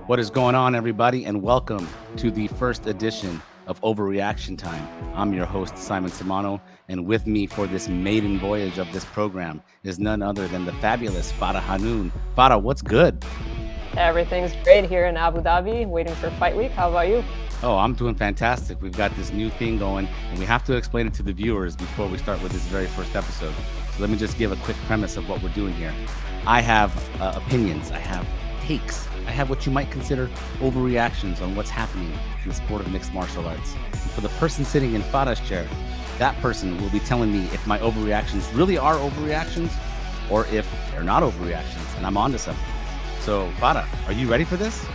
What is going on, everybody, and welcome to the first edition of Overreaction Time. I'm your host, Simon Samano, and with me for this maiden voyage of this program is none other than the fabulous Farah Hannoun. Farah, what's good? Everything's great here in Abu Dhabi, waiting for fight week. How about you? Oh, I'm doing fantastic. We've got this new thing going, and we have to explain it to the viewers before we start with this very first episode. So let me just give a quick premise of what we're doing here. I have opinions. I have takes. I have what you might consider overreactions on what's happening in the sport of mixed martial arts. And for the person sitting in Farah's chair, that person will be telling me if my overreactions really are overreactions or if they're not overreactions, and I'm onto something. So, Farah, are you ready for this?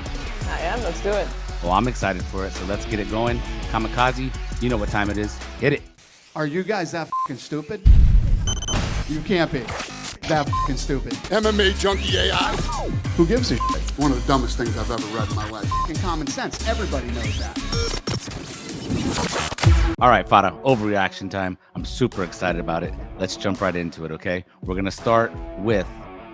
I am. Let's do it. Well, I'm excited for it, so let's get it going. Kamikaze, you know what time it is. Hit it. Are you guys that fucking stupid? You can't be that fucking stupid. MMA Junkie AI. Who gives a shit? One of the dumbest things I've ever read in my life. Fucking common sense. Everybody knows that. All right, Farah, overreaction time. I'm super excited about it. Let's jump right into it, okay? We're going to start with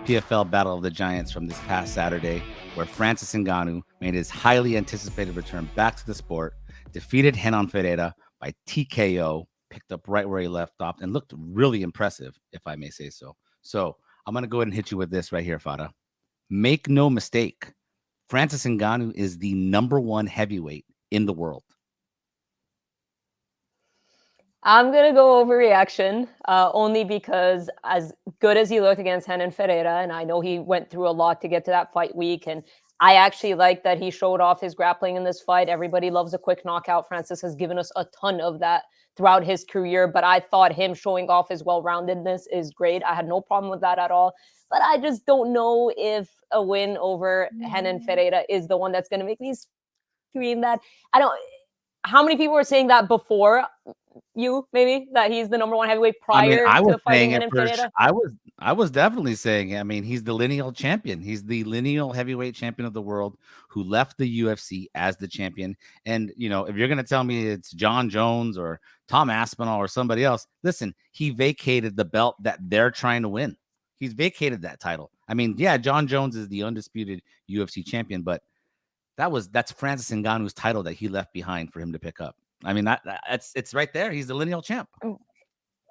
PFL Battle of the Giants from this past Saturday, where Francis Ngannou made his highly anticipated return back to the sport, defeated Renan Ferreira by TKO, picked up right where he left off, and looked really impressive, if I may say so. So I'm going to go ahead and hit you with this right here, Farah. Make no mistake, Francis Ngannou is the #1 heavyweight in the world. I'm going to go overreaction only because as good as he looked against Renan Ferreira, and I know he went through a lot to get to that fight week, and I actually like that he showed off his grappling in this fight. Everybody loves a quick knockout. Francis has given us a ton of that throughout his career, but I thought him showing off his well-roundedness is great. I had no problem with that at all, but I just don't know if a win over Renan Ferreira is the one that's going to make me scream that. How many people were saying that before you, maybe, that he's the #1 heavyweight prior to fighting Renan Ferreira? I was definitely saying, I mean, he's the lineal champion. He's the lineal heavyweight champion of the world who left the UFC as the champion. And, you know, if you're going to tell me it's Jon Jones or Tom Aspinall or somebody else, listen, he vacated the belt that they're trying to win. He's vacated that title. I mean, yeah, Jon Jones is the undisputed UFC champion, but that's Francis Ngannou's title that he left behind for him to pick up. I mean, it's right there. He's the lineal champ.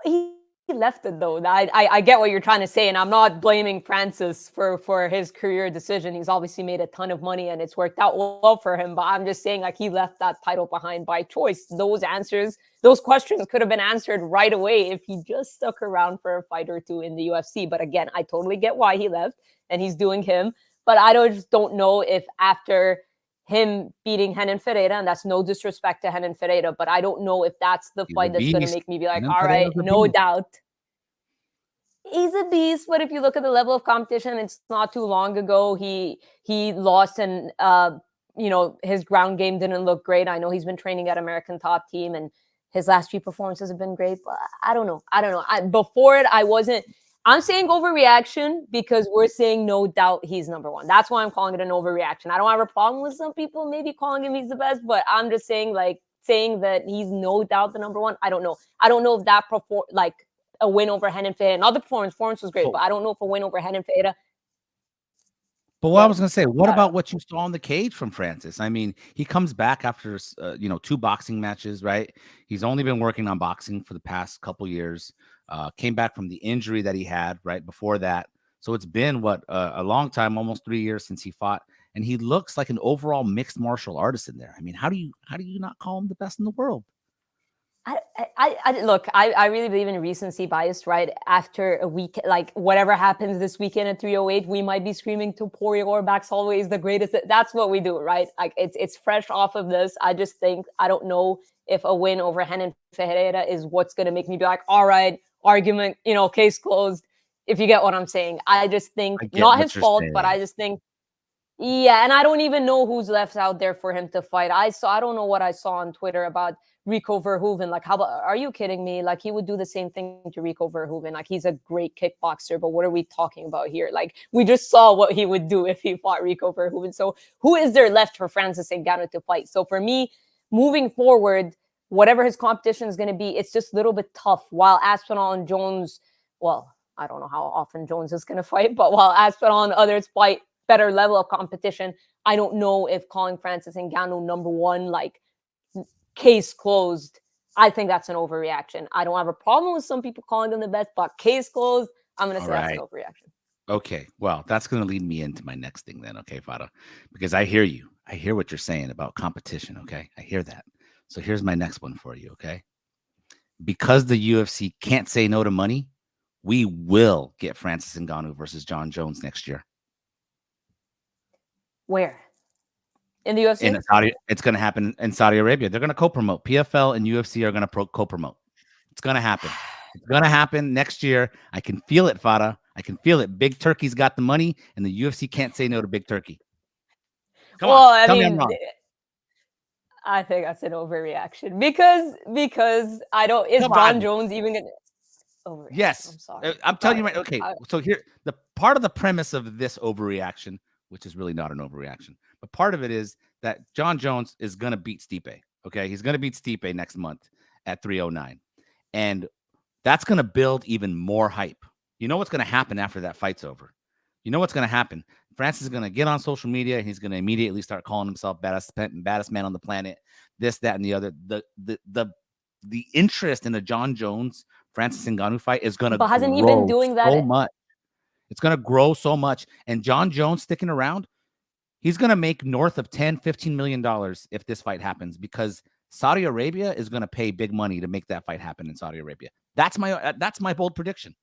He left it, though. I get what you're trying to say, and I'm not blaming Francis for his career decision. He's obviously made a ton of money, and it's worked out well for him. But I'm just saying, like, he left that title behind by choice. Those questions could have been answered right away if he just stuck around for a fight or two in the UFC. But again, I totally get why he left, and he's doing him. But I just don't know if after him beating Renan Ferreira, and that's no disrespect to Renan Ferreira, but I don't know if that's the fight that's going to make me be like, all right, no doubt. He's a beast, but if you look at the level of competition, it's not too long ago. He lost and, his ground game didn't look great. I know he's been training at American Top Team, and his last 3 performances have been great, but I don't know. Before it, I'm saying overreaction because we're saying no doubt he's #1. That's why I'm calling it an overreaction. I don't have a problem with some people maybe calling him he's the best, but I'm just saying that he's no doubt the #1. I don't know. I don't know if that a win over Renan Ferreira. Not the performance was great, but I don't know if a win over Renan Ferreira. But what I was going to say, what about what you saw on the cage from Francis? I mean, he comes back after 2 boxing matches, right? He's only been working on boxing for the past couple years. Came back from the injury that he had right before that. So it's been a long time, almost 3 years since he fought, and he looks like an overall mixed martial artist in there. I mean, how do you not call him the best in the world? I really believe in recency bias, right? After a week, like whatever happens this weekend at 308, we might be screaming Topuria or Max Holloway is the greatest. That's what we do, right? Like it's fresh off of this. I just think, I don't know if a win over Renan Ferreira is what's going to make me be like, all right, argument, case closed. If you get what I'm saying, I just think not his fault, but I just think, yeah. And I don't even know who's left out there for him to fight. I don't know what I saw on Twitter about Rico Verhoeven. Like, are you kidding me? Like, he would do the same thing to Rico Verhoeven. Like, he's a great kickboxer, but what are we talking about here? Like, we just saw what he would do if he fought Rico Verhoeven. So who is there left for Francis Ngannou to fight? So for me, moving forward, whatever his competition is going to be, it's just a little bit tough. While Aspinall and Jones, well, I don't know how often Jones is going to fight, but while Aspinall and others fight better level of competition. I don't know if calling Francis Ngannou number one, like case closed, I think that's an overreaction. I don't have a problem with some people calling them the best, but case closed, I'm going to say that's an overreaction. Okay, well, that's going to lead me into my next thing then, okay, Farah? Because I hear you. I hear what you're saying about competition, okay? I hear that. So here's my next one for you, okay? Because the UFC can't say no to money, we will get Francis Ngannou versus Jon Jones next year. Where? In the UFC? It's going to happen in Saudi Arabia. They're going to co-promote. PFL and UFC are going to co-promote. It's going to happen. It's going to happen next year. I can feel it, Farah. I can feel it. Big Turkey's got the money, and the UFC can't say no to Big Turkey. Come on. Tell me I'm wrong. I think that's an overreaction because I don't. Is Jon Jones even gonna? Overreaction. Yes, I'm sorry. I'm telling you right. Okay, so here the part of the premise of this overreaction, which is really not an overreaction, but part of it is that Jon Jones is gonna beat Stipe. Okay, he's gonna beat Stipe next month at 309, and that's gonna build even more hype. You know what's gonna happen after that fight's over? You know what's gonna happen? Francis is gonna get on social media and he's gonna immediately start calling himself baddest man on the planet. This, that, and the other. The interest in a Jon Jones Francis Ngannou fight is gonna but hasn't he been doing that so much? It's gonna grow so much, and Jon Jones sticking around, he's gonna make north of $10-15 million if this fight happens, because Saudi Arabia is gonna pay big money to make that fight happen in Saudi Arabia. That's my bold prediction.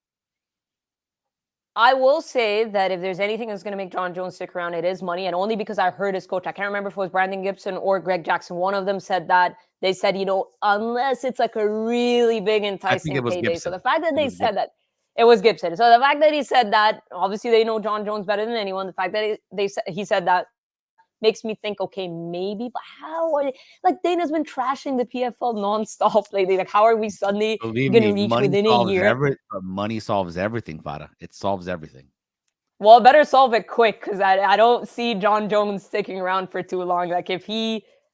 I will say that if there's anything that's going to make Jon Jones stick around, it is money. And only because I heard his coach, I can't remember if it was Brandon Gibson or Greg Jackson. One of them said that. They said, unless it's like a really big enticing payday. Gibson. So the fact that they said that, it was Gibson. So the fact that he said that, obviously they know Jon Jones better than anyone. The fact that he said that makes me think, okay, maybe, but how are they? Like, Dana's been trashing the PFL nonstop lately. Like, how are we suddenly going to reach within a year? Money solves everything, Farah. It solves everything. Well, better solve it quick, because I don't see Jon Jones sticking around for too long. Like, if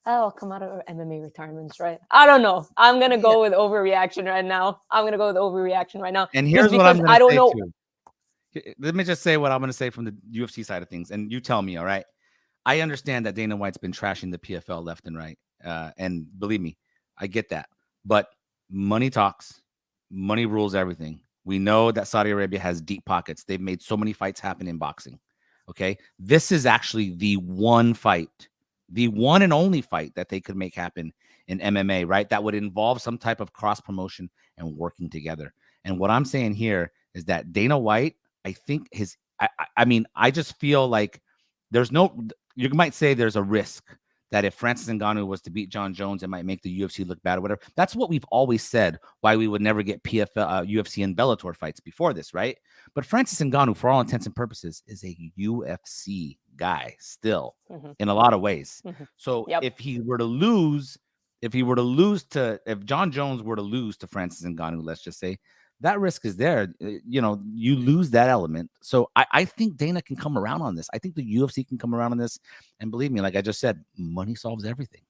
I'll come out of MMA retirements, right? I don't know. I'm going to go with overreaction right now. And here's what I'm going to say, too. Let me just say what I'm going to say from the UFC side of things, and you tell me, all right? I understand that Dana White's been trashing the PFL left and right. And believe me, I get that. But money talks. Money rules everything. We know that Saudi Arabia has deep pockets. They've made so many fights happen in boxing. Okay? This is actually the one and only fight that they could make happen in MMA, right? That would involve some type of cross promotion and working together. And what I'm saying here is that Dana White, I think I just feel like you might say there's a risk that if Francis Ngannou was to beat Jon Jones, it might make the UFC look bad or whatever. That's what we've always said, why we would never get PFL, UFC and Bellator fights before this, right? But Francis Ngannou, for all intents and purposes, is a UFC guy still in a lot of ways. So if Jon Jones were to lose to Francis Ngannou, let's just say, that risk is there. You lose that element. So I think Dana can come around on this. I think the UFC can come around on this. And believe me, like I just said, money solves everything.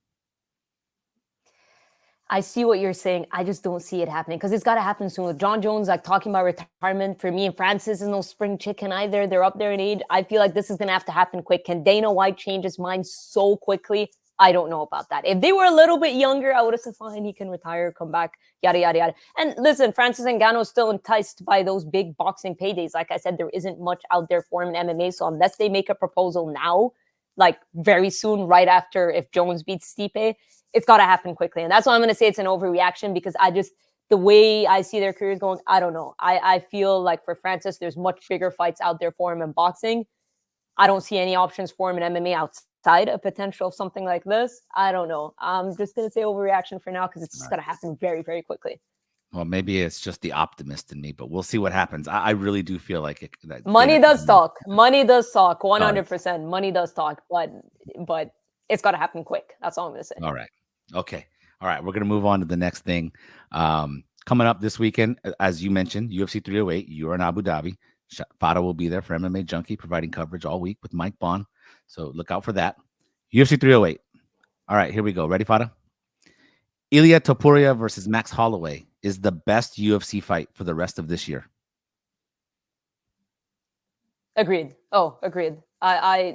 I see what you're saying. I just don't see it happening, because it's got to happen soon. With Jon Jones, like, talking about retirement, for me and Francis is no spring chicken either. They're up there in age. I feel like this is going to have to happen quick. Can Dana White change his mind so quickly? I don't know about that. If they were a little bit younger, I would have said, fine, he can retire, come back, yada, yada, yada. And listen, Francis Ngannou is still enticed by those big boxing paydays. Like I said, there isn't much out there for him in MMA. So unless they make a proposal now, like very soon, right after, if Jones beats Stipe, it's got to happen quickly. And that's why I'm going to say it's an overreaction, because the way I see their careers going, I don't know. I feel like for Francis, there's much bigger fights out there for him in boxing. I don't see any options for him in MMA outside a potential of something like this. I don't know. I'm just going to say overreaction for now, because it's just going to happen very, very quickly. Well, maybe it's just the optimist in me, but we'll see what happens. I really do feel like that money does talk. Money does talk. 100%. Money does talk, but it's got to happen quick. That's all I'm going to say. All right. Okay. All right. We're going to move on to the next thing. Coming up this weekend, as you mentioned, UFC 308. You're in Abu Dhabi. Farah will be there for MMA Junkie, providing coverage all week with Mike Bond. So look out for that. UFC 308. All right, here we go. Ready, Farah? Ilia Topuria versus Max Holloway is the best UFC fight for the rest of this year. Agreed. Oh, agreed. I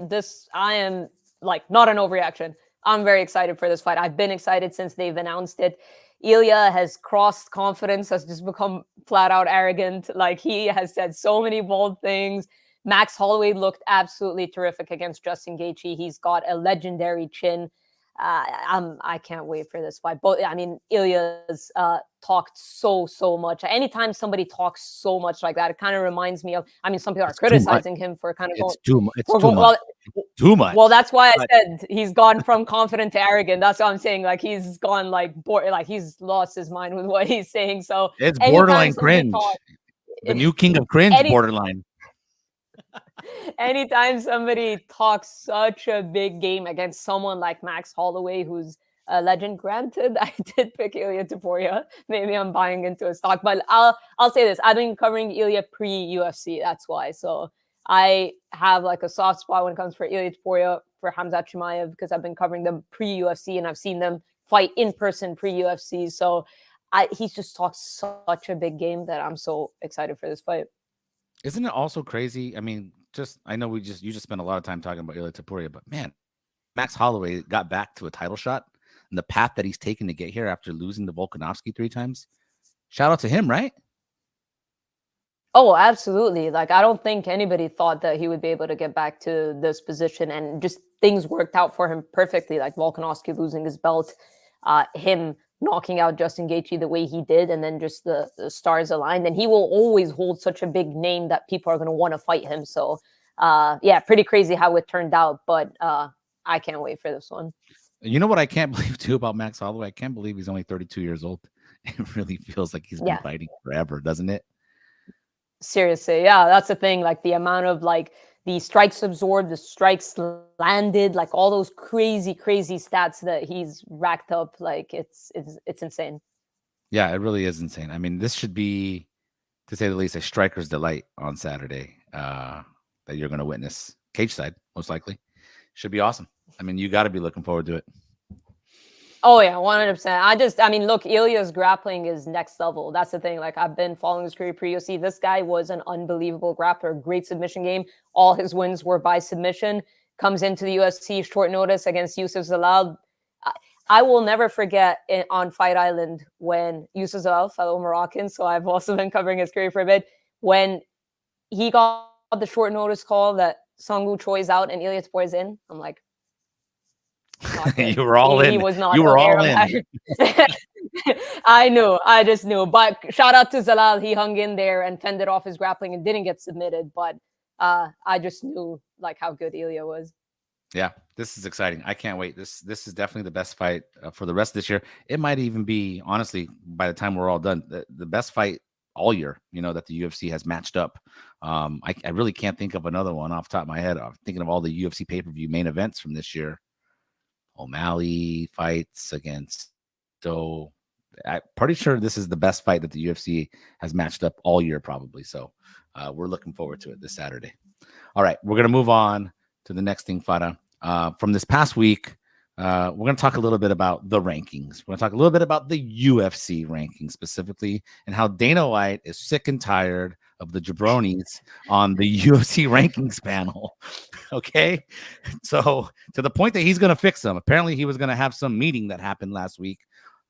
am like not an overreaction. I'm very excited for this fight. I've been excited since they've announced it. Ilia has crossed confidence, has just become flat out arrogant. Like he has said so many bold things. Max Holloway looked absolutely terrific against Justin Gaethje. He's got a legendary chin. I can't wait for this fight. But I mean, Ilia's talked so much. Anytime somebody talks so much like that, it kind of reminds me of. I mean, some people are criticizing him for kind of It's going. too much. Too much. Well, that's why I said he's gone from confident to arrogant. That's what I'm saying. Like he's gone like he's lost his mind with what he's saying. So it's borderline cringe. The new king of cringe, borderline. Anytime somebody talks such a big game against someone like Max Holloway, who's a legend, granted, I did pick Ilia Topuria. Maybe I'm buying into a stock, but I'll say this: I've been covering Ilia pre-UFC. That's why. So I have like a soft spot when it comes for Ilia Topuria, for Khamzat Chimaev, because I've been covering them pre-UFC and I've seen them fight in person pre-UFC. So he's just talked such a big game that I'm so excited for this fight. Isn't it also crazy? I mean, I know you just spent a lot of time talking about Ilia Topuria, but man, Max Holloway got back to a title shot, and the path that he's taken to get here after losing to Volkanovski 3 times. Shout out to him, right? Oh, absolutely. Like, I don't think anybody thought that he would be able to get back to this position, and just things worked out for him perfectly. Like Volkanovski losing his belt, him knocking out Justin Gaethje the way he did, and then just the stars aligned. And he will always hold such a big name that people are going to want to fight him. So, yeah, pretty crazy how it turned out, but I can't wait for this one. You know what I can't believe too about Max Holloway? I can't believe he's only 32 years old. It really feels like he's been fighting forever, doesn't it? Seriously, yeah, that's the thing. Like the amount of like the strikes absorbed, the strikes landed, like all those crazy stats that he's racked up. Like it's insane. Yeah, it really is insane. I mean, this should be, to say the least, a striker's delight on Saturday that you're going to witness cage side, most likely. Should be awesome. I mean, you got to be looking forward to it. Oh yeah, 100%. I mean, look, Ilia's grappling is next level. That's the thing. Like I've been following his career pre-UFC. This guy was an unbelievable grappler, great submission game. All his wins were by submission. Comes into the UFC short notice against Yusuf Zalal. I will never forget on Fight Island when Yusuf Zalal, fellow Moroccan, so I've also been covering his career for a bit, when he got the short notice call that Sung Choi is out and Ilia Topuria's in. I'm like, you were all in. He was not. You were all in. I knew. I just knew. But shout out to Zalal. He hung in there and fended off his grappling and didn't get submitted. But I just knew like how good Ilia was. Yeah, this is exciting. I can't wait. This is definitely the best fight for the rest of this year. It might even be, honestly, by the time we're all done, the best fight all year, that the UFC has matched up. I really can't think of another one off the top of my head. I'm thinking of all the UFC pay-per-view main events from this year. O'Malley fights against. So I'm pretty sure this is the best fight that the UFC has matched up all year, probably. So we're looking forward to it this Saturday. All right, we're going to move on to the next thing, Farah. From this past week, we're going to talk a little bit about the rankings. We're going to talk a little bit about the UFC rankings specifically, and how Dana White is sick and tired of the jabronis on the UFC rankings panel. Okay, so to the point that he's going to fix them. Apparently, he was going to have some meeting that happened last week.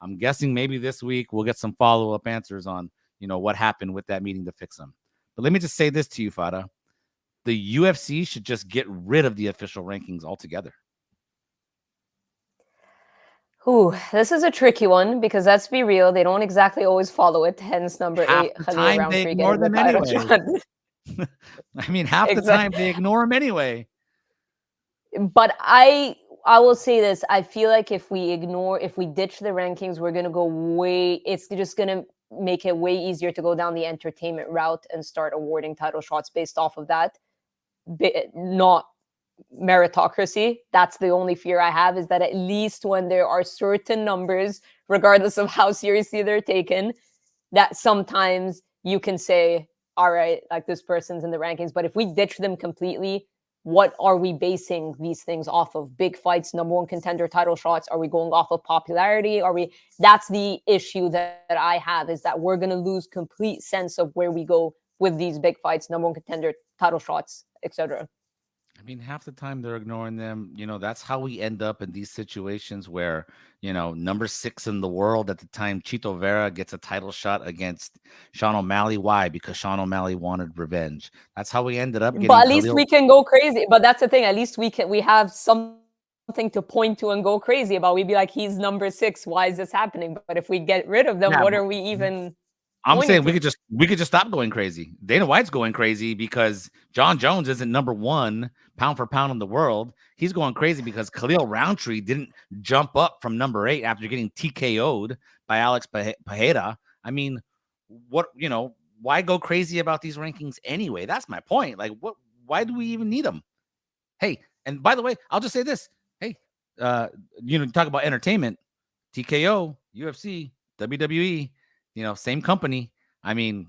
I'm guessing maybe this week we'll get some follow-up answers on what happened with that meeting to fix them. But let me just say this to you, Farah. The UFC should just get rid of the official rankings altogether. Ooh, this is a tricky one because let's be real, they don't exactly always follow it. Hence, number 8, Khalil Roundtree getting the title shot. I mean, half the time they ignore him anyway. But I will say this: I feel like if we ditch the rankings, we're gonna go way. It's just gonna make it way easier to go down the entertainment route and start awarding title shots based off of that, not meritocracy. That's the only fear I have, is that at least when there are certain numbers, regardless of how seriously they're taken, that sometimes you can say, all right, like this person's in the rankings. But if we ditch them completely, what are we basing these things off of? Big fights, number one contender title shots? Are we going off of popularity? That's the issue that I have, is that we're going to lose complete sense of where we go with these big fights, number one contender title shots, etc. I mean, half the time they're ignoring them. That's how we end up in these situations where, number 6 in the world at the time, Chito Vera gets a title shot against Sean O'Malley. Why? Because Sean O'Malley wanted revenge. That's how we ended up getting But at least Khalil. we can go crazy. But that's the thing. At least we have something to point to and go crazy about. We'd be like, he's number 6. Why is this happening? But if we get rid of them, Yeah, what are we even I'm pointing saying we to? could just stop going crazy. Dana White's going crazy because Jon Jones isn't number 1 pound for pound in the world. He's going crazy because Khalil Roundtree didn't jump up from number 8 after getting TKO'd by Alex Pereira. I mean, why go crazy about these rankings anyway? That's my point. Like, why do we even need them? Hey, and by the way, I'll just say this. Hey, talk about entertainment, TKO, UFC, WWE, same company. I mean,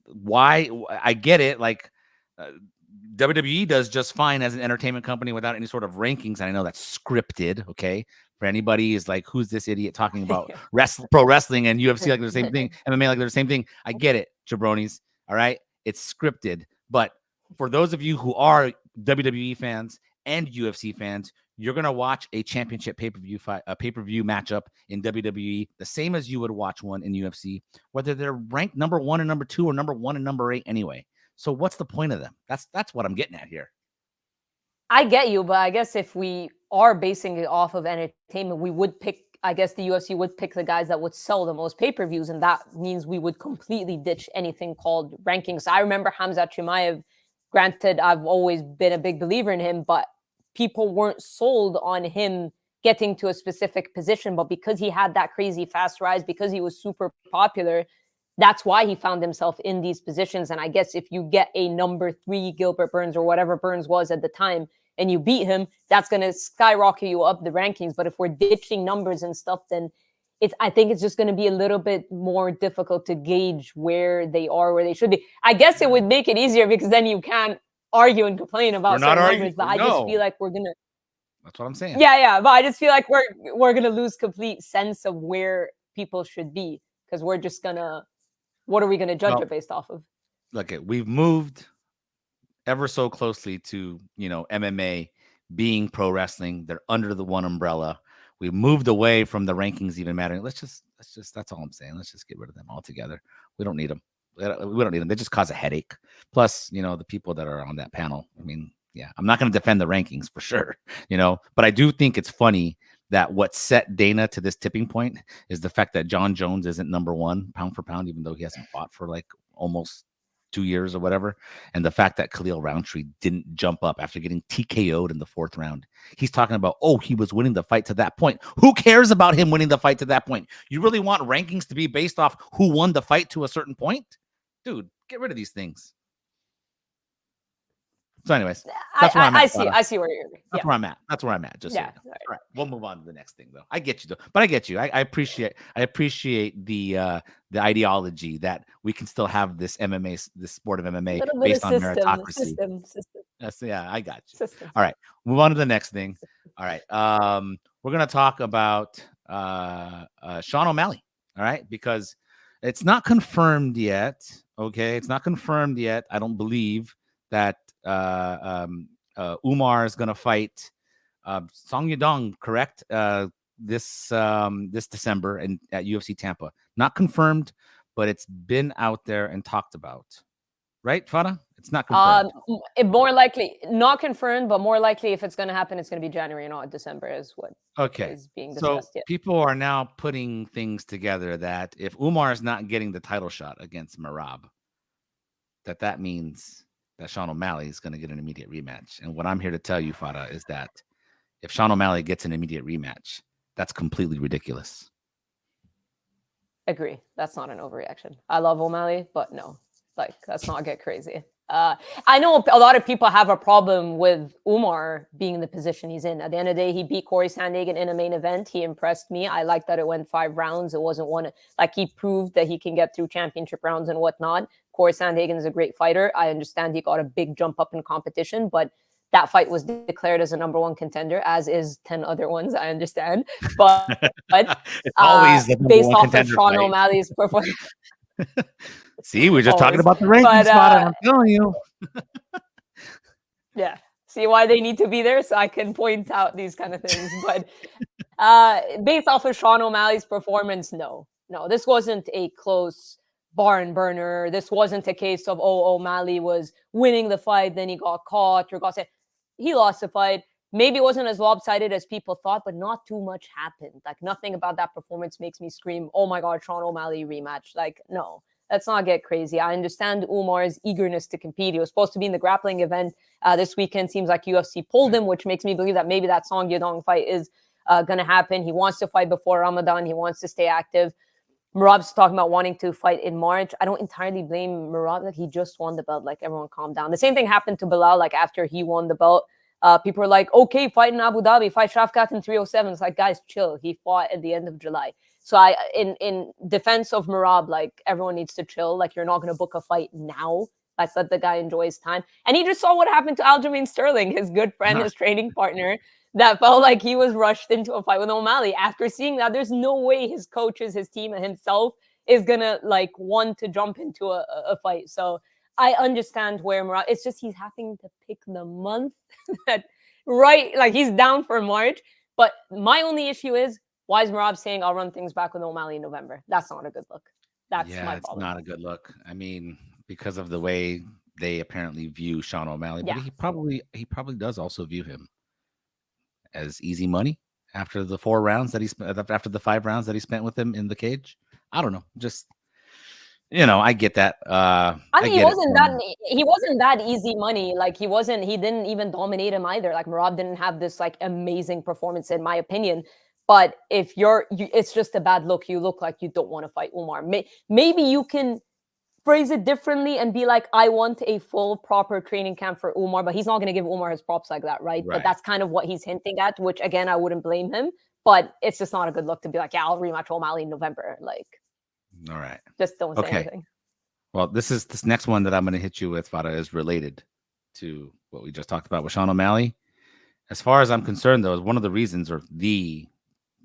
why? I get it. Like, WWE does just fine as an entertainment company without any sort of rankings. And I know that's scripted. Okay. For anybody is like, who's this idiot talking about pro wrestling and UFC like they're the same thing, MMA like they're the same thing. I get it, jabronis. All right. It's scripted. But for those of you who are WWE fans and UFC fans, you're going to watch a championship pay-per-view fight, a pay-per-view matchup in WWE, the same as you would watch one in UFC, whether they're ranked number 1 and number 2 or number 1 and number 8 anyway. So what's the point of them? That's what I'm getting at here. I get you, but I guess if we are basing it off of entertainment, we would pick, I guess the UFC would pick the guys that would sell the most pay-per-views, and that means we would completely ditch anything called rankings. I remember Khamzat Chimaev, granted, I've always been a big believer in him, but people weren't sold on him getting to a specific position, but because he had that crazy fast rise, because he was super popular, that's why he found himself in these positions. And I guess if you get a number 3 Gilbert Burns or whatever Burns was at the time, and you beat him, that's going to skyrocket you up the rankings. But if we're ditching numbers and stuff, then I think it's just going to be a little bit more difficult to gauge where they are, where they should be. I guess it would make it easier because then you can't argue and complain about certain numbers. But I just feel like we're going to. That's what I'm saying. Yeah. But I just feel like we're going to lose complete sense of where people should be because we're just going to, what are we going to judge it based off of? Look, we've moved ever so closely to, MMA being pro wrestling. They're under the one umbrella. We moved away from the rankings even mattering. Let's just, that's all I'm saying. Let's just get rid of them altogether. We don't need them. We don't need them. They just cause a headache. Plus, the people that are on that panel. I mean, yeah, I'm not going to defend the rankings for sure, but I do think it's funny that what set Dana to this tipping point is the fact that Jon Jones isn't number 1 pound for pound, even though he hasn't fought for like almost 2 years or whatever. And the fact that Khalil Roundtree didn't jump up after getting TKO'd in the 4th round. He's talking about, he was winning the fight to that point. Who cares about him winning the fight to that point? You really want rankings to be based off who won the fight to a certain point? Dude, get rid of these things. So anyways, that's where I'm at. I see where you're. That's where I'm at. That's where I'm at. Just all right. We'll move on to the next thing, though. I get you, though. But I get you. I appreciate the ideology that we can still have this MMA, this sport of MMA based on meritocracy. System. Yeah, I got you. All right, move on to the next thing. All right, we're gonna talk about Sean O'Malley. All right, because it's not confirmed yet. Okay, it's not confirmed yet. I don't believe that Umar is going to fight Song Yadong, correct? This December at UFC Tampa. Not confirmed, but it's been out there and talked about. Right, Farah? It's not confirmed. More likely, not confirmed, but more likely if it's going to happen, it's going to be January and not December is what is being discussed. So people are now putting things together that if Umar is not getting the title shot against Merab, that means that Sean O'Malley is going to get an immediate rematch. And what I'm here to tell you, Farah, is that if Sean O'Malley gets an immediate rematch, that's completely ridiculous. Agree. That's not an overreaction. I love O'Malley, but no, let's not get crazy. I know a lot of people have a problem with Umar being in the position he's in. At the end of the day, he beat Corey Sandhagen in a main event. He impressed me. I like that it went 5 rounds. It wasn't one, he proved that he can get through championship rounds and whatnot. Corey Sandhagen is a great fighter. I understand he got a big jump up in competition, but that fight was declared as a number 1 contender, as is 10 other ones, I understand. But it's always the based off of Sean O'Malley's performance. See, we're just talking about the ranking spot, and I'm telling you. Yeah. See why they need to be there so I can point out these kind of things. But based off of Sean O'Malley's performance, no. This wasn't a close barn burner. This wasn't a case of, O'Malley was winning the fight, then he got caught or got set. He lost the fight. Maybe it wasn't as lopsided as people thought, but not too much happened. Like, nothing about that performance makes me scream, oh my God, Sean O'Malley rematch. Like, no, let's not get crazy. I understand Umar's eagerness to compete. He was supposed to be in the grappling event this weekend. Seems like UFC pulled him, which makes me believe that maybe that Song Yadong fight is going to happen. He wants to fight before Ramadan. He wants to stay active. Merab's talking about wanting to fight in March. I don't entirely blame Merab. Like, he just won the belt. Like, everyone calm down. The same thing happened to Bilal. Like, after he won the belt, people were like, okay, fight in Abu Dhabi, fight Shafkat in 307. It's like, guys, chill. He fought at the end of July. So in defense of Merab, like, everyone needs to chill. Like, you're not going to book a fight now. Like, let the guy enjoy his time. And he just saw what happened to Aljamain Sterling, his good friend, his training partner, that felt like he was rushed into a fight with O'Malley. After seeing that, there's no way his coaches, his team, and himself is going to, like, want to jump into a fight. So I understand where Merab, it's just he's having to pick the month that, right? Like, he's down for March. But my only issue is, why is Merab saying I'll run things back with O'Malley in November? That's not a good look. That's my problem. It's not a good look. I mean, because of the way they apparently view Sean O'Malley, but he probably does also view him as easy money after the 4 rounds that he spent, after the 5 rounds that he spent with him in the cage. I don't know. Just, I get that. I mean, he wasn't that easy money. Like, he didn't even dominate him either. Like, Merab didn't have this, like, amazing performance, in my opinion. But if it's just a bad look. You look like you don't want to fight Umar. Maybe you can phrase it differently and be like, I want a full, proper training camp for Umar, but he's not going to give Umar his props like that, right? But that's kind of what he's hinting at, which, again, I wouldn't blame him. But it's just not a good look to be like, yeah, I'll rematch O'Malley in November. Like, all right. Just don't say anything. Well, this next one that I'm going to hit you with, Farah, is related to what we just talked about with Sean O'Malley. As far as I'm concerned, though, is one of the reasons, or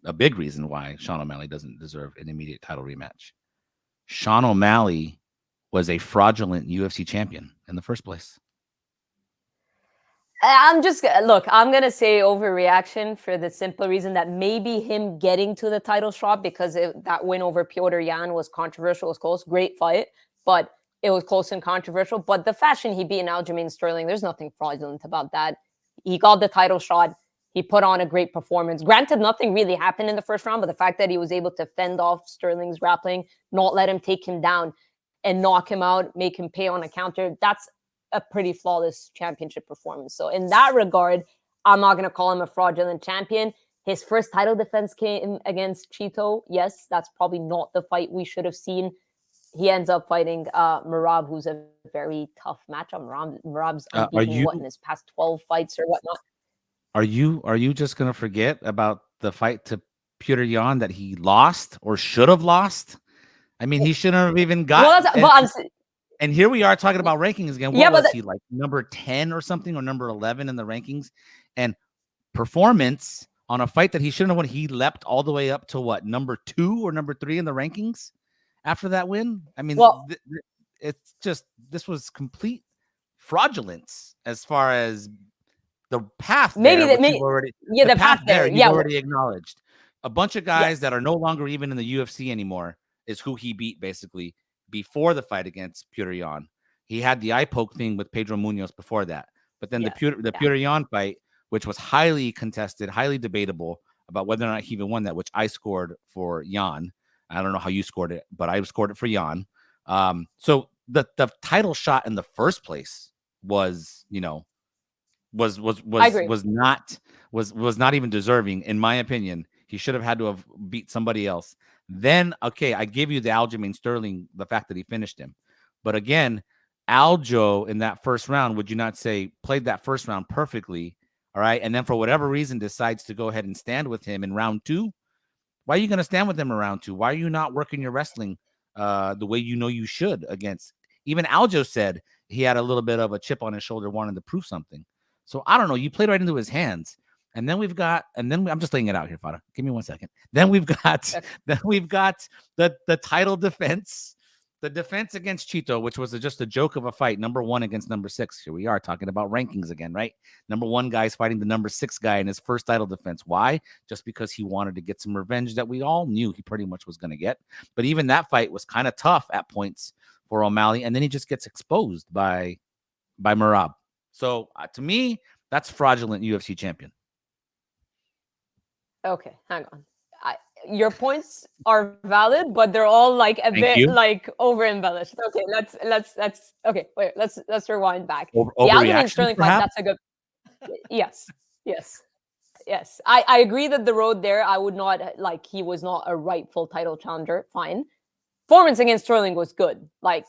a big reason why Sean O'Malley doesn't deserve an immediate title rematch. Sean O'Malley was a fraudulent UFC champion in the first place. I'm going to say overreaction for the simple reason that maybe him getting to the title shot, because that win over Piotr Jan was controversial, was close, great fight, but it was close and controversial. But the fashion he beat Aljamain Sterling, there's nothing fraudulent about that. He got the title shot. He put on a great performance. Granted, nothing really happened in the first round, but the fact that he was able to fend off Sterling's grappling, not let him take him down and knock him out, make him pay on a counter, that's a pretty flawless championship performance. So in that regard, I'm not going to call him a fraudulent champion. His first title defense came against Chito. Yes, that's probably not the fight we should have seen. He ends up fighting Merab, who's a very tough matchup. Merab's unbeaten, in his past 12 fights or whatnot. Are you just going to forget about the fight to Piotr Jan that he lost or should have lost? I mean, he shouldn't have even got. And here we are talking about rankings again. What was he, like number 10 or something, or number 11 in the rankings? And performance on a fight that he shouldn't have won, he leapt all the way up to what, number 2 or number 3 in the rankings after that win? I mean, it's just, this was complete fraudulence as far as the path there. The path there you've already acknowledged. A bunch of guys that are no longer even in the UFC anymore is who he beat, basically, before the fight against Piotr Jan. He had the eye poke thing with Pedro Munoz before that. But then the Piotr Jan fight, which was highly contested, highly debatable about whether or not he even won that, which I scored for Jan. I don't know how you scored it, but I scored it for Jan. So the title shot in the first place was not even deserving, in my opinion. He should have had to have beat somebody else. Then, okay, I give you the Aljamain Sterling, the fact that he finished him. But again, Aljo in that first round, would you not say, played that first round perfectly, all right? And then for whatever reason decides to go ahead and stand with him in round 2. Why are you going to stand with him in round 2? Why are you not working your wrestling the way you should against? Even Aljo said he had a little bit of a chip on his shoulder, wanting to prove something. So I don't know. You played right into his hands. And then I'm just laying it out here, Farah. Give me 1 second. Then we've got the title defense the defense against Chito, which was just a joke of a fight, number 1 against number 6. Here we are talking about rankings again, right? Number 1 guy's fighting the number 6 guy in his first title defense. Why? Just because he wanted to get some revenge that we all knew he pretty much was going to get. But even that fight was kind of tough at points for O'Malley, and then he just gets exposed by Merab. So to me, that's fraudulent UFC champion. Okay, hang on. Your points are valid, but they're all like a bit like over embellished. Okay, let's okay. Wait, let's rewind back. The Alderman Sterling fight, that's a good. Yes. I agree that the road there, I would not like. He was not a rightful title challenger. Fine. Performance against Sterling was good. Like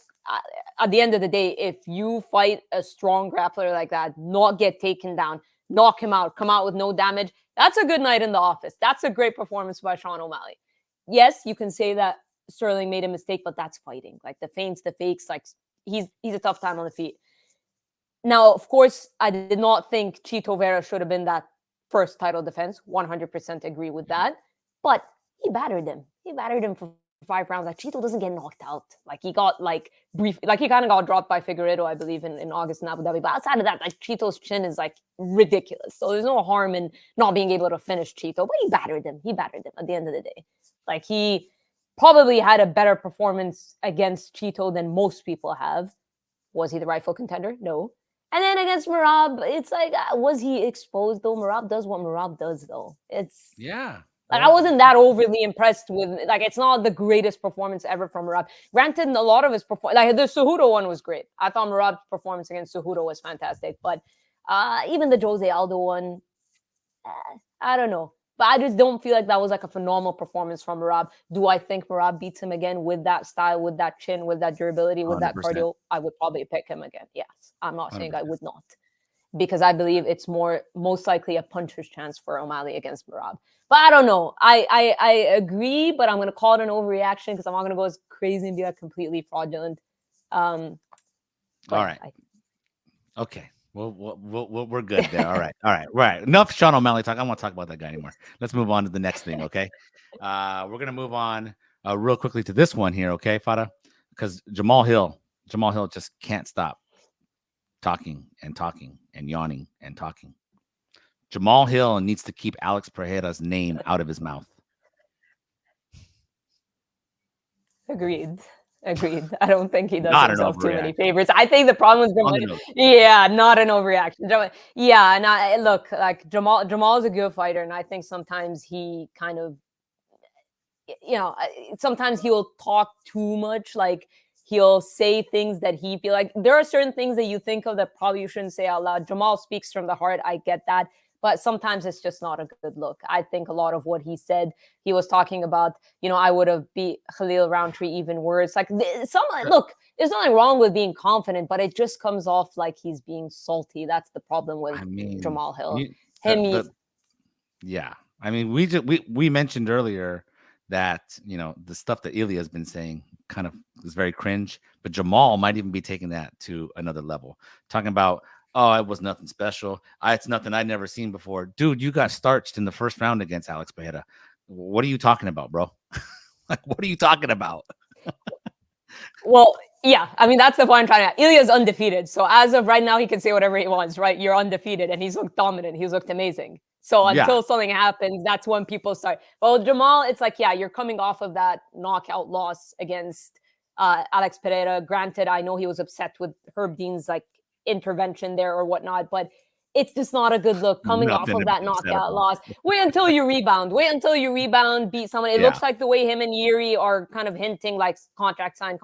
at the end of the day, if you fight a strong grappler like that, not get taken down, knock him out, come out with no damage, that's a good night in the office. That's a great performance by Sean O'Malley. Yes, you can say that Sterling made a mistake, but that's fighting. Like the feints, the fakes, like he's a tough time on the feet. Now, of course, I did not think Chito Vera should have been that first title defense. 100% agree with that. But he battered him. He battered him for 5 rounds. Like Chito doesn't get knocked out. Like he got like brief, like he kind of got dropped by Figueiredo, I believe, in August in Abu Dhabi. But outside of that, like Chito's chin is like ridiculous. So there's no harm in not being able to finish Chito. But he battered him. He battered him at the end of the day. Like he probably had a better performance against Chito than most people have. Was he the rightful contender? No. And then against Merab, it's like, was he exposed though? Merab does what Merab does though. It's yeah. Like I wasn't that overly impressed with, like, it's not the greatest performance ever from Merab. Granted, a lot of his performance, like the Cejudo one was great. I thought Merab's performance against Cejudo was fantastic, but even the Jose Aldo one, I don't know. But I just don't feel like that was like a phenomenal performance from Merab. Do I think Merab beats him again with that style, with that chin, with that durability, with 100%. That cardio? I would probably pick him again. Yes. I'm not saying 100%. I would not. Because I believe it's most likely a puncher's chance for O'Malley against Merab. But I don't know. I agree, but I'm going to call it an overreaction because I'm not going to go as crazy and be like completely fraudulent. All right. Okay. We're good there. All right. Enough Sean O'Malley talk. I don't want to talk about that guy anymore. Let's move on to the next thing, okay? We're going to move on real quickly to this one here, okay, Farah? Because Jamahal Hill just can't stop talking and yawning and talking. Jamahal Hill needs to keep Alex Pereira's name out of his mouth. Agreed. I don't think he does himself too many favors. I think the problem is not an overreaction. Yeah, and look, like Jamal is a good fighter, and I think sometimes he kind of, sometimes he'll talk too much, like he'll say things that he feel like there are certain things that you think of that probably you shouldn't say out loud. Jamal speaks from the heart. I get that. But sometimes it's just not a good look. I think a lot of what he said, he was talking about, I would have beat Khalil Roundtree even worse. Like, look, there's nothing wrong with being confident, but it just comes off like he's being salty. That's the problem with Jamahal Hill. Yeah. I mean, we mentioned earlier that, the stuff that Ilia has been saying kind of is very cringe, but Jamal might even be taking that to another level. Talking about, oh, it was nothing special. It's nothing I'd never seen before. Dude, you got starched in the first round against Alex Pereira. What are you talking about, bro? Like, what are you talking about? Well, yeah. I mean, that's the point I'm trying to. Ilia's undefeated. So as of right now, he can say whatever he wants, right? You're undefeated. And he's looked dominant. He's looked amazing. So until something happens, that's when people start. Well, Jamal, it's like, yeah, you're coming off of that knockout loss against Alex Pereira. Granted, I know he was upset with Herb Dean's like intervention there or whatnot, but it's just not a good look coming off of that knockout loss. Wait until you rebound, beat someone. It looks like the way him and Yuri are kind of hinting like contract sign.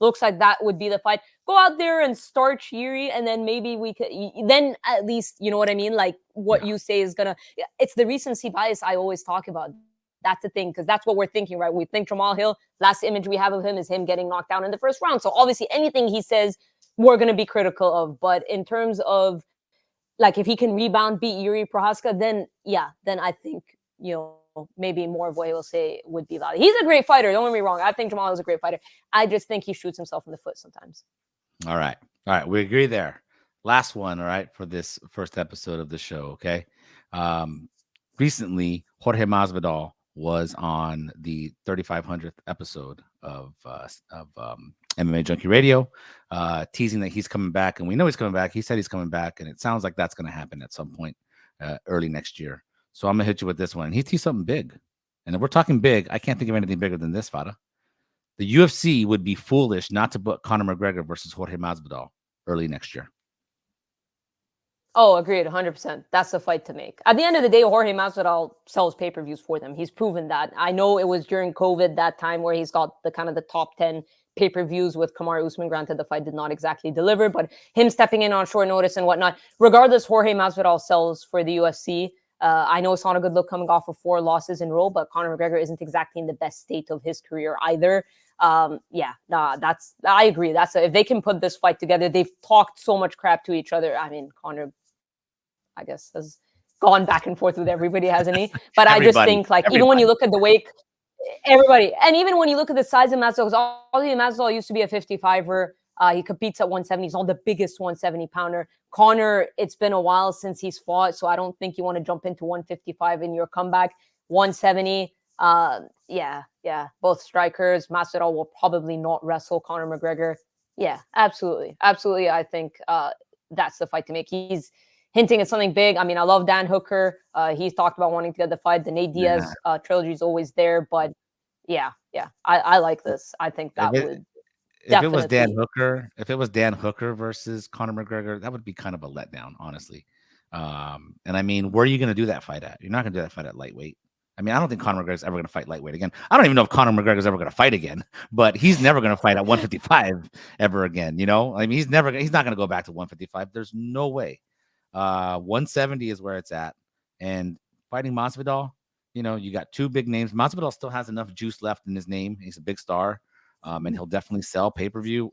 Looks like that would be the fight. Go out there and starch Yuri, and then maybe we could, then at least, you know what I mean? Like what you say is gonna, it's the recency bias I always talk about. That's the thing, because that's what we're thinking, right? We think Jamahal Hill, last image we have of him is him getting knocked down in the first round. So obviously anything he says, we're going to be critical of. But in terms of, like, if he can rebound, beat Yuri Prohaska, then I think, maybe more of what he will say would be valid. He's a great fighter. Don't get me wrong. I think Jamahal is a great fighter. I just think he shoots himself in the foot sometimes. All right. We agree there. Last one, all right, for this first episode of the show, okay? Recently, Jorge Masvidal was on the 3500th episode of MMA Junkie Radio, teasing that he's coming back, and we know he's coming back. He said he's coming back, and it sounds like that's going to happen at some point early next year. So I'm gonna hit you with this one. He teased something big, and if we're talking big, I can't think of anything bigger than this, Farah. The UFC would be foolish not to book Conor McGregor versus Jorge Masvidal early next year. Oh, agreed, 100%. That's the fight to make. At the end of the day, Jorge Masvidal sells pay-per-views for them. He's proven that. I know it was during COVID, that time where he's got the kind of the top 10 pay-per-views with Kamaru Usman. Granted, the fight did not exactly deliver, but him stepping in on short notice and whatnot. Regardless, Jorge Masvidal sells for the UFC. I know it's not a good look coming off of 4 losses in a row, but Conor McGregor isn't exactly in the best state of his career either. I agree. If they can put this fight together, they've talked so much crap to each other. I mean, Conor, I guess, has gone back and forth with everybody, hasn't he? But I just think, like, even when you look at the weight, everybody, and even when you look at the size of Masvidal, because Masvidal used to be a 55er. He competes at 170. He's not the biggest 170 pounder. Conor, it's been a while since he's fought, so I don't think you want to jump into 155 in your comeback. 170, both strikers. Masvidal will probably not wrestle Conor McGregor. Yeah, absolutely. I think that's the fight to make. He's hinting at something big. I mean, I love Dan Hooker. He's talked about wanting to get the fight. The Nate Diaz trilogy is always there, but I like this. I think that would. If it was Dan Hooker versus Conor McGregor, that would be kind of a letdown, honestly. And I mean, where are you going to do that fight at? You're not going to do that fight at lightweight. I mean, I don't think Conor McGregor's ever going to fight lightweight again. I don't even know if Conor McGregor's ever going to fight again, but he's never going to fight at 155 ever again. You know, I mean, he's not going to go back to 155. There's no way. 170 is where it's at. And fighting Masvidal, you know, you got 2 big names. Masvidal still has enough juice left in his name. He's a big star. And he'll definitely sell pay-per-view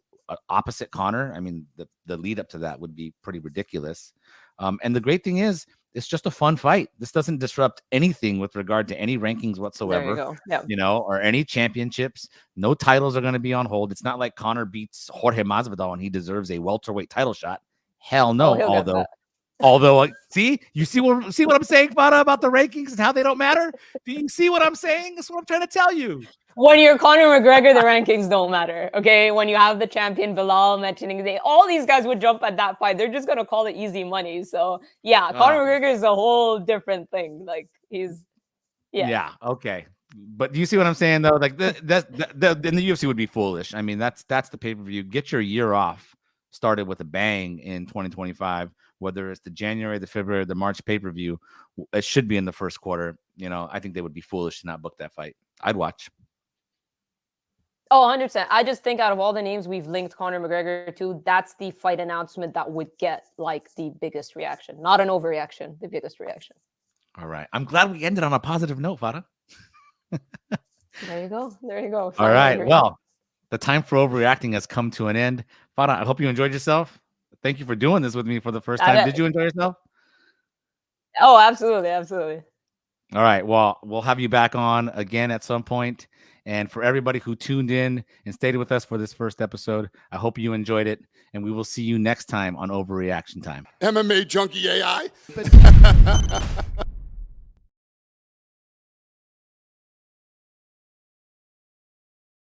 opposite Conor. I mean, the lead up to that would be pretty ridiculous. And the great thing is, it's just a fun fight. This doesn't disrupt anything with regard to any rankings whatsoever, there you go. Yep. You know, or any championships. No titles are going to be on hold. It's not like Conor beats Jorge Masvidal and he deserves a welterweight title shot. Hell no. Although, see what I'm saying, Farah, about the rankings and how they don't matter? Do you see what I'm saying? That's what I'm trying to tell you. When you're Conor McGregor, the rankings don't matter, okay? When you have the champion Bilal mentioning, all these guys would jump at that fight. They're just going to call it easy money. So, yeah, Conor McGregor is a whole different thing. Like, he's, Yeah, okay. But do you see what I'm saying, though? Like, then the UFC would be foolish. I mean, that's the pay-per-view. Get your year off started with a bang in 2025, whether it's the January, the February, the March pay-per-view. It should be in the first quarter. You know, I think they would be foolish to not book that fight. I'd watch. Oh, 100%. I just think out of all the names we've linked Conor McGregor to, that's the fight announcement that would get, like, the biggest reaction. Not an overreaction, the biggest reaction. All right. I'm glad we ended on a positive note, Farah. There you go. All right. Well, the time for overreacting has come to an end. Farah, I hope you enjoyed yourself. Thank you for doing this with me for the first time. Did you enjoy yourself? Oh, absolutely. All right. Well, we'll have you back on again at some point. And for everybody who tuned in and stayed with us for this first episode, I hope you enjoyed it. And we will see you next time on Overreaction Time. MMA Junkie AI.